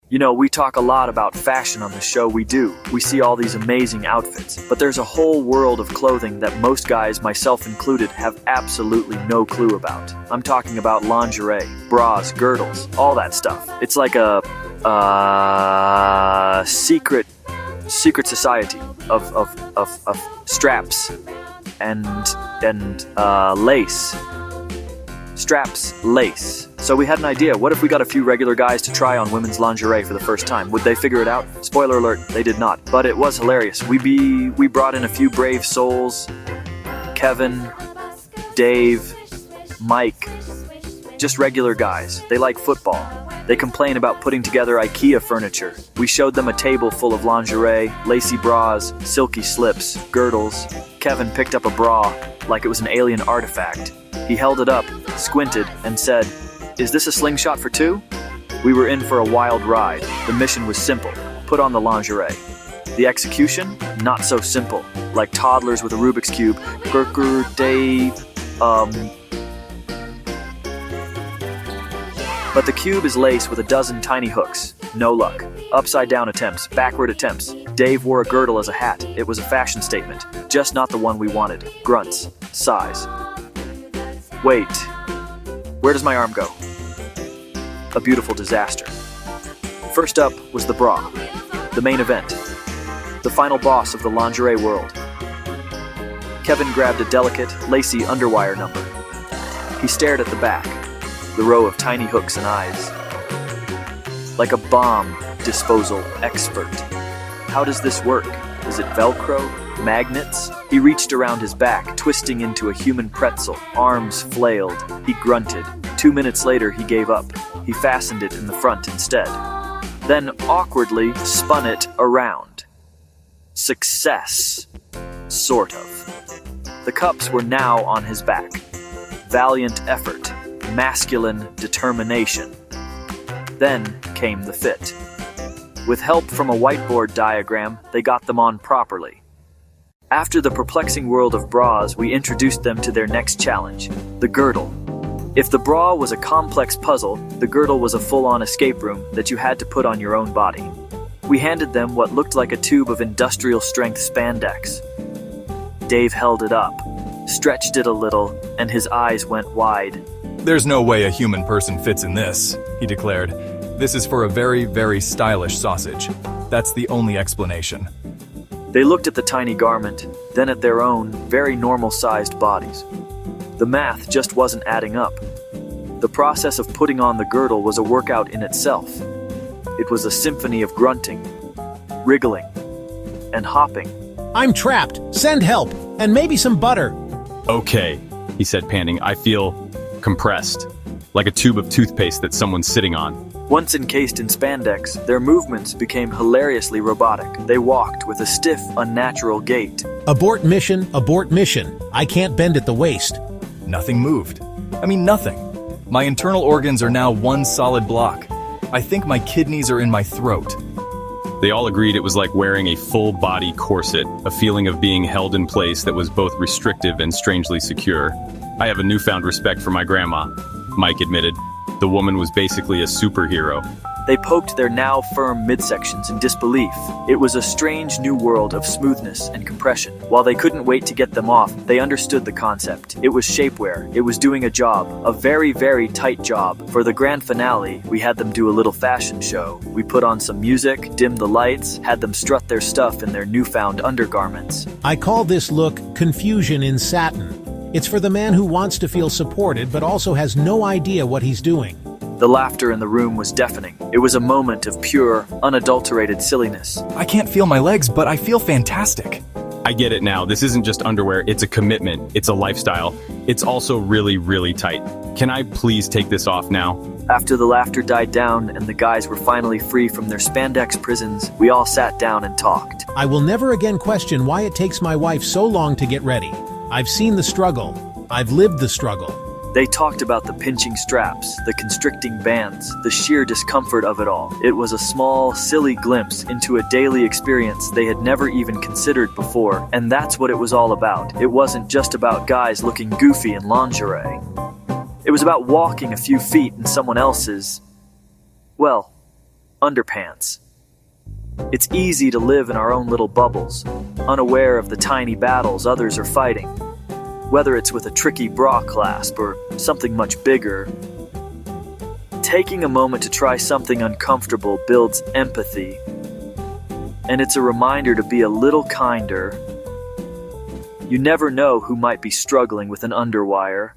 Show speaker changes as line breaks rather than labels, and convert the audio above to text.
You know, we talk a lot about fashion on the show we do. We see all these amazing outfits, but there's a whole world of clothing that most guys, myself included, have absolutely no clue about. I'm talking about lingerie, bras, girdles, all that stuff. It's like a secret society of straps and lace. Straps, lace. So we had an idea. What if we got a few regular guys to try on women's lingerie for the first time? Would they figure it out? Spoiler alert, they did not. But it was hilarious. We brought in a few brave souls. Kevin, Dave, Mike. Just regular guys. They like football. They complain about putting together IKEA furniture. We showed them a table full of lingerie, lacy bras, silky slips, girdles. Kevin picked up a bra like it was an alien artifact. He held it up, squinted, and said, "Is this a slingshot for two?" We were in for a wild ride. The mission was simple. Put on the lingerie. The execution? Not so simple. Like toddlers with a Rubik's Cube. But the cube is laced with a dozen tiny hooks. No luck. Upside down attempts, backward attempts. Dave wore a girdle as a hat. It was a fashion statement. Just not the one we wanted. Grunts. Sighs. Wait. Where does my arm go? A beautiful disaster. First up was the bra. The main event. The final boss of the lingerie world. Kevin grabbed a delicate, lacy underwire number. He stared at the back. The row of tiny hooks and eyes. Like a bomb disposal expert. How does this work? Is it Velcro? Magnets? He reached around his back, twisting into a human pretzel. Arms flailed. He grunted. 2 minutes later, he gave up. He fastened it in the front instead. Then awkwardly spun it around. Success. Sort of. The cups were now on his back. Valiant effort. Masculine determination. Then came the fit. With help from a whiteboard diagram, they got them on properly. After the perplexing world of bras, we introduced them to their next challenge, the girdle. If the bra was a complex puzzle, the girdle was a full-on escape room that you had to put on your own body. We handed them what looked like a tube of industrial-strength spandex. Dave held it up, stretched it a little, and his eyes went wide.
"There's no way a human person fits in this," he declared. "This is for a very, very stylish sausage. That's the only explanation."
They looked at the tiny garment, then at their own, very normal-sized bodies. The math just wasn't adding up. The process of putting on the girdle was a workout in itself. It was a symphony of grunting, wriggling, and hopping.
"I'm trapped. Send help. And maybe some butter."
"Okay," he said, panting. "I feel compressed, like a tube of toothpaste that someone's sitting on."
Once encased in spandex, their movements became hilariously robotic. They walked with a stiff, unnatural gait.
"Abort mission, abort mission. I can't bend at the waist."
Nothing moved. I mean, nothing. My internal organs are now one solid block. I think my kidneys are in my throat.
They all agreed it was like wearing a full-body corset, a feeling of being held in place that was both restrictive and strangely secure. "I have a newfound respect for my grandma," Mike admitted. "The woman was basically a superhero."
They poked their now firm midsections in disbelief. It was a strange new world of smoothness and compression. While they couldn't wait to get them off, they understood the concept. It was shapewear. It was doing a job. A very, very tight job. For the grand finale, we had them do a little fashion show. We put on some music, dimmed the lights, had them strut their stuff in their newfound undergarments.
"I call this look confusion in satin. It's for the man who wants to feel supported but also has no idea what he's doing."
The laughter in the room was deafening. It was a moment of pure, unadulterated silliness.
I can't feel my legs, but I feel fantastic.
"I get it now. This isn't just underwear. It's a commitment. It's a lifestyle. It's also really, really tight. Can I please take this off now?"
After the laughter died down and the guys were finally free from their spandex prisons, we all sat down and talked.
"I will never again question why it takes my wife so long to get ready. I've seen the struggle. I've lived the struggle."
They talked about the pinching straps, the constricting bands, the sheer discomfort of it all. It was a small, silly glimpse into a daily experience they had never even considered before, and that's what it was all about. It wasn't just about guys looking goofy in lingerie. It was about walking a few feet in someone else's, well, underpants. It's easy to live in our own little bubbles, unaware of the tiny battles others are fighting, whether it's with a tricky bra clasp or something much bigger. Taking a moment to try something uncomfortable builds empathy, and it's a reminder to be a little kinder. You never know who might be struggling with an underwire.